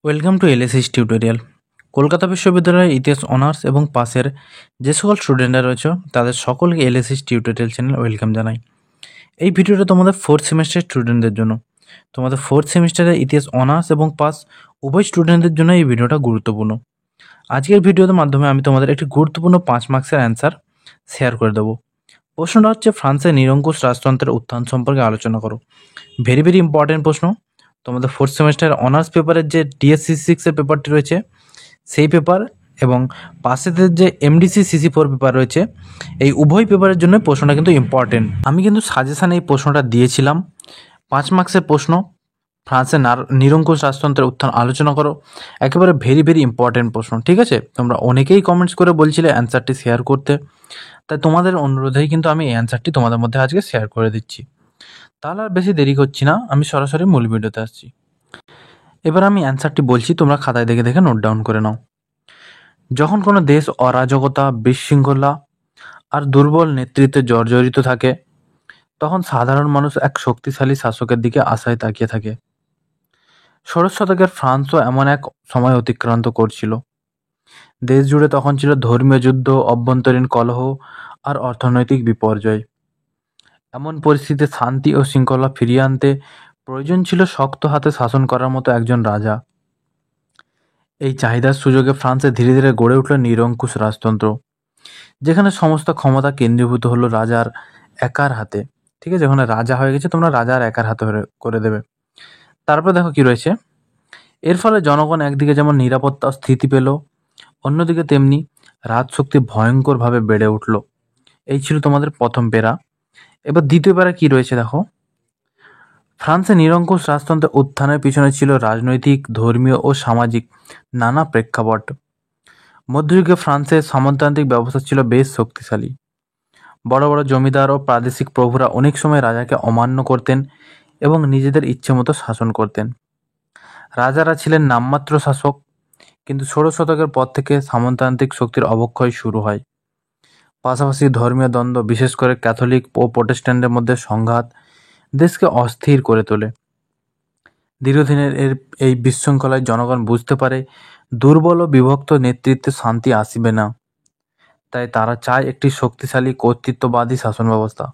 Welcome to LSS tutorial. Kolkata বিশ্ববিদ্যালয়ের ইতিহাস honours এবং পাসের যে সকল স্টুডেন্টরা রয়েছে তাদের সকলকে এলএসএস টিউটোরিয়াল চ্যানেল ওয়েলকাম জানাই। এই ভিডিওটা তোমাদের ফোর্থ সেমিস্টার স্টুডেন্টদের জন্য। তোমাদের ফোর্থ সেমিস্টারের ইতিহাস অনার্স এবং পাস উভয় স্টুডেন্টদের জন্য এই ভিডিওটা গুরুত্বপূর্ণ। আজকের ভিডিওর মাধ্যমে আমি তোমাদের একটি গুরুত্বপূর্ণ 5 মার্কসের অ্যান্সার শেয়ার করে দেবো। প্রশ্নটা হচ্ছে ফ্রান্সের নিরঙ্কুশ রাজতন্ত্রের উত্থান সম্পর্কে আলোচনা করো। ভেরি ভেরি ইম্পর্টেন্ট প্রশ্ন। তোমাদের ফোর্থ সেমিস্টার অনার্স পেপারের যে ডিএসসি 6-এর পেপারটি রয়েছে সেই পেপার এবং পাশেদের যে এমডিসি সিসি 4 পেপার রয়েছে, এই উভয় পেপারের জন্য প্রশ্নটা কিন্তু ইম্পর্টেন্ট। আমি কিন্তু সাজেশানে এই প্রশ্নটা দিয়েছিলাম। 5 মার্কসের প্রশ্ন, ফ্রান্সের নিরঙ্কুশ রাজতন্ত্রের উত্থান আলোচনা করো। একেবারে ভেরি ভেরি ইম্পর্টেন্ট প্রশ্ন, ঠিক আছে? তোমরা অনেকেই কমেন্টস করে বলছিলে অ্যান্সারটি শেয়ার করতে, তাই তোমাদের অনুরোধেই কিন্তু আমি এই অ্যান্সারটি তোমাদের মধ্যে আজকে শেয়ার করে দিচ্ছি। তাহলে আর বেশি দেরি করছি না, আমি সরাসরি মূল ভিডিওতে আসছি। এবার আমি অ্যান্সারটি বলছি, তোমরা খাতায় দেখে দেখে নোট ডাউন করে নাও। যখন কোনো দেশ অরাজকতা, বিশৃঙ্খলা আর দুর্বল নেতৃত্বে জর্জরিত থাকে, তখন সাধারণ মানুষ এক শক্তিশালী শাসকের দিকে আশায় তাকিয়ে থাকে। 16 শতকের ফ্রান্সও এমন এক সময় অতিক্রান্ত করছিল। দেশ জুড়ে তখন ছিল ধর্মীয় যুদ্ধ, অভ্যন্তরীণ কলহ আর অর্থনৈতিক বিপর্যয়। এমন পরিস্থিতিতে শান্তি ও শৃঙ্খলা ফিরিয়ে আনতে প্রয়োজন ছিল শক্ত হাতে শাসন করার মতো একজন রাজা। এই চাহিদার সুযোগে ফ্রান্সে ধীরে ধীরে গড়ে উঠল নিরঙ্কুশ রাজতন্ত্র, যেখানে সমস্ত ক্ষমতা কেন্দ্রীভূত হলো রাজার একার হাতে। ঠিক আছে, যখন রাজা হয়ে গেছে তোমরা রাজার একার হাতে করে দেবে। তারপরে দেখো কি রয়েছে। এর ফলে জনগণ একদিকে যেমন নিরাপত্তা স্থিতি পেল, অন্যদিকে তেমনি রাজশক্তি ভয়ঙ্করভাবে বেড়ে উঠল। এই ছিল তোমাদের প্রথম পেরা। এবার দ্বিতীয় পেরা কি রয়েছে দেখো। ফ্রান্সে নিরঙ্কুশ রাজতন্ত্রের উত্থানের পিছনে ছিল রাজনৈতিক, ধর্মীয় ও সামাজিক নানা প্রেক্ষাপট। মধ্যযুগে ফ্রান্সের সামন্ততান্ত্রিক ব্যবস্থা ছিল বেশ শক্তিশালী। বড় বড় জমিদার ও প্রাদেশিক প্রভুরা অনেক সময় রাজাকে অমান্য করতেন এবং নিজেদের ইচ্ছে মতো শাসন করতেন। রাজারা ছিলেন নামমাত্র শাসক, কিন্তু 16 শতকের পর থেকে সামন্ততান্ত্রিক শক্তির অবক্ষয় শুরু হয়। পাশাপাশি ধর্মীয় দ্বন্দ্ব, বিশেষ করে ক্যাথলিক ও প্রোটেস্ট্যান্টের মধ্যে সংঘাত দেশকে অস্থির করে তোলে। দীর্ঘদিনের এই বিশৃঙ্খলায় জনগণ বুঝতে পারে দুর্বল ও বিভক্ত নেতৃত্বে শান্তি আসিবে না। তাই তারা চায় একটি শক্তিশালী কর্তৃত্ববাদী শাসন ব্যবস্থা,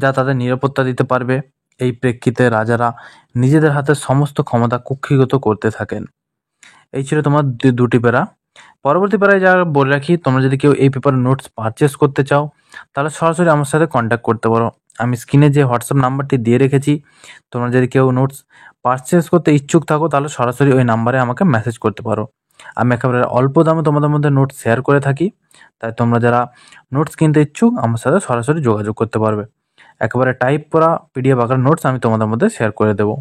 যা তাদের নিরাপত্তা দিতে পারবে। এই প্রেক্ষিতে রাজারা নিজেদের হাতে সমস্ত ক্ষমতা কুক্ষিগত করতে থাকেন। এই ছিল তোমার দুটি পেরা। পরবর্তী পেরায় যা বলে রাখি, তোমরা যদি কেউ এই পেপার নোটস পারচেস করতে চাও তাহলে সরাসরি আমার সাথে কন্ট্যাক্ট করতে পারো। আমি স্ক্রিনে যে হোয়াটসঅ্যাপ নাম্বারটি দিয়ে রেখেছি, তোমরা যদি কেউ নোটস পারচেস করতে ইচ্ছুক থাকো তাহলে সরাসরি ওই নাম্বারে আমাকে মেসেজ করতে পারো। আমি একেবারে অল্প দামে তোমাদের মধ্যে নোটস শেয়ার করে থাকি, তাই তোমরা যারা নোটস কিনতে ইচ্ছুক আমার সাথে সরাসরি যোগাযোগ করতে পারবে। একেবারে টাইপ করা পিডিএফ আকার নোটস আমি তোমাদের মধ্যে শেয়ার করে দেবো।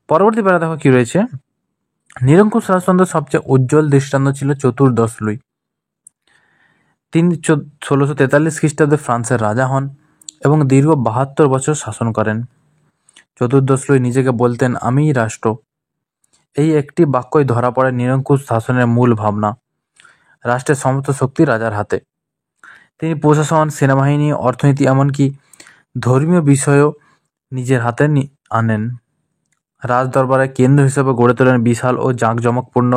পরবর্তী পেরা দেখো কি রয়েছে। নিরঙ্কুশ রাজতন্ত্রের সবচেয়ে উজ্জ্বল দৃষ্টান্ত ছিল চতুর্দশ লুই। তিনি 1643 খ্রিস্টাব্দে ফ্রান্সের রাজা হন এবং দীর্ঘ 72 বছর শাসন করেন। চতুর্দশ লুই নিজেকে বলতেন, আমিই রাষ্ট্র। এই একটি বাক্যই ধরা পড়ে নিরঙ্কুশ শাসনের মূল ভাবনা। রাষ্ট্রের সমস্ত শক্তি রাজার হাতে। তিনি প্রশাসন, সেনাবাহিনী, অর্থনীতি, এমনকি ধর্মীয় বিষয়ও নিজের হাতে আনেন। রাজদরবারের কেন্দ্র হিসেবে গড়ে তোলেন বিশাল ও জাঁকজমকপূর্ণ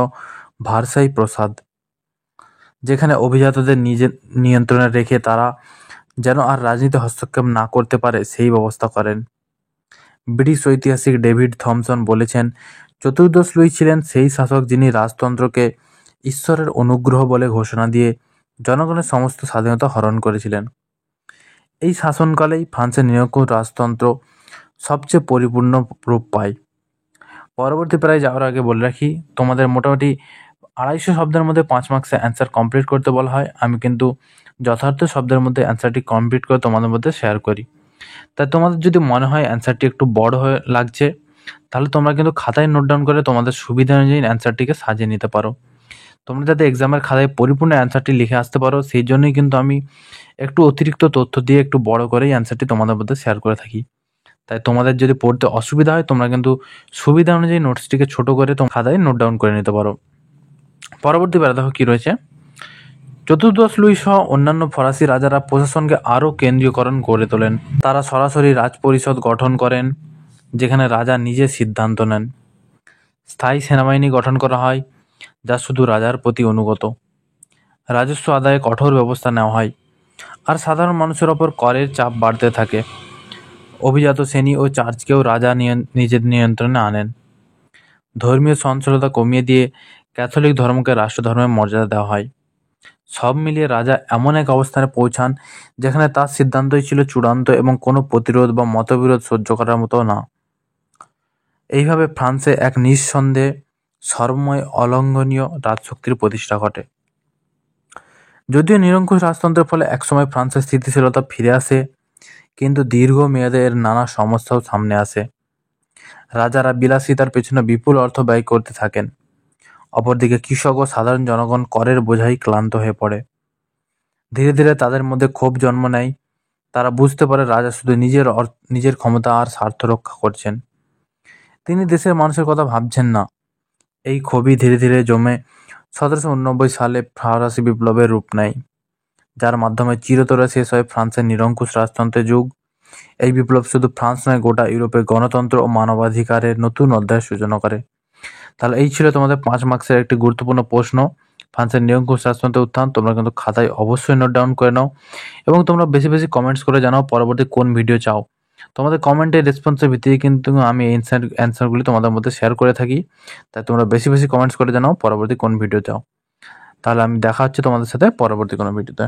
ভার্সাই প্রাসাদ, যেখানে অভিজাতদের নিজের নিয়ন্ত্রণে রেখে তারা যেন আর রাজনীতি হস্তক্ষেপ না করতে পারে সেই ব্যবস্থা করেন। ব্রিটিশ ঐতিহাসিক ডেভিড থমসন বলেছেন, চতুর্দশ লুই ছিলেন সেই শাসক যিনি রাজতন্ত্রকে ঈশ্বরের অনুগ্রহ বলে ঘোষণা দিয়ে জনগণের সমস্ত স্বাধীনতা হরণ করেছিলেন। এই শাসনকালেই ফ্রান্সের নিরঙ্কুশ রাজতন্ত্র সবচেয়ে পরিপূর্ণ রূপ পায়। পরবর্তী প্রায় যাওয়ার আগে বলে রাখি, তোমাদের মোটামুটি 250 শব্দের মধ্যে 5 মার্কসের অ্যান্সার কমপ্লিট করতে বলা হয়। আমি কিন্তু যথার্থ শব্দের মধ্যে অ্যান্সারটি কমপ্লিট করে তোমাদের মধ্যে শেয়ার করি। তাই তোমাদের যদি মনে হয় অ্যান্সারটি একটু বড় হয়ে লাগছে, তাহলে তোমরা কিন্তু খাতায় নোট ডাউন করে তোমাদের সুবিধা অনুযায়ী অ্যান্সারটিকে সাজিয়ে নিতে পারো। তোমরা যাতে এক্সামের খাতায় পরিপূর্ণ অ্যান্সারটি লিখে আসতে পারো, সেই জন্যই কিন্তু আমি একটু অতিরিক্ত তথ্য দিয়ে একটু বড় করেই অ্যান্সারটি তোমাদের মধ্যে শেয়ার করে থাকি। তাই তোমাদের যদি পড়তে অসুবিধা হয় তোমরা কিন্তু সুবিধা অনুযায়ী নোটসটিকে ছোট করে তোমার খাতায় নোট ডাউন করে নিতে পারো। পরবর্তী বেলা দেখো কি রয়েছে। চতুর্দশ লুই সহ অন্যান্য ফরাসি রাজারা প্রশাসনকে আরও কেন্দ্রীয়করণ করে তোলেন। তারা সরাসরি রাজপরিষদ গঠন করেন, যেখানে রাজা নিজে সিদ্ধান্ত নেন। স্থায়ী সেনাবাহিনী গঠন করা হয়, যা শুধু রাজার প্রতি অনুগত। রাজস্ব আদায়ে কঠোর ব্যবস্থা নেওয়া হয়, আর সাধারণ মানুষের ওপর করের চাপ বাড়তে থাকে। অভিজাত শ্রেণী ও চার্চকেও রাজা নিজের নিয়ন্ত্রণে আনেন। ধর্মীয় সহনশীলতা কমিয়ে দিয়ে ক্যাথলিক ধর্মকে রাষ্ট্রধর্মের মর্যাদা দেওয়া হয়। সব মিলিয়ে রাজা এমন এক অবস্থানে পৌঁছান যেখানে তার সিদ্ধান্তই ছিল চূড়ান্ত এবং কোনো প্রতিরোধ বা মতবিরোধ সহ্য করার মতো না। এইভাবে ফ্রান্সে এক নিঃসন্দেহে সর্বময় অলঙ্ঘনীয় রাজশক্তির প্রতিষ্ঠা ঘটে। যদিও নিরঙ্কুশ রাজতন্ত্রের ফলে একসময় ফ্রান্সের স্থিতিশীলতা ফিরে আসে, কিন্তু দীর্ঘমেয়াদে এর নানা সমস্যাও সামনে আসে। রাজারা বিলাসিতার পেছনে বিপুল অর্থ ব্যয় করতে থাকেন। অপরদিকে কৃষক ও সাধারণ জনগণ করের বোঝায় ক্লান্ত হয়ে পড়ে। ধীরে ধীরে তাদের মধ্যে ক্ষোভ জন্ম নেয়। তারা বুঝতে পারে রাজা শুধু নিজের ক্ষমতা আর স্বার্থ রক্ষা করছেন, তিনি দেশের মানুষের কথা ভাবছেন না। এই ক্ষোভই ধীরে ধীরে জমে 1789 সালে ফরাসি বিপ্লবের রূপ নেয়, যার মাধ্যমে চিরতরে শেষ হয় ফ্রান্সের নিরঙ্কুশ রাজতন্ত্রের যুগ। এই বিপ্লব শুধু ফ্রান্স নয়, গোটা ইউরোপে গণতন্ত্র ও মানবাধিকারের নতুন অধ্যায়ের সূচনা করে। তাহলে এই ছিল তোমাদের 5 মার্কসের একটি গুরুত্বপূর্ণ প্রশ্ন, ফ্রান্সের নিরঙ্কুশ রাজতন্ত্রের উত্থান। তোমরা কিন্তু খাতায় অবশ্যই নোট ডাউন করে নাও এবং তোমরা বেশি বেশি কমেন্টস করে জানাও পরবর্তী কোন ভিডিও চাও। তোমাদের কমেন্টের রেসপন্সের ভিত্তিতে কিন্তু আমি এই অ্যান্সারগুলি তোমাদের মধ্যে শেয়ার করে থাকি, তাই তোমরা বেশি বেশি কমেন্টস করে জানাও পরবর্তী কোন ভিডিও চাও। তাহলে আমি দেখা হচ্ছে তোমাদের সাথে পরবর্তী কোনো ভিডিওতে।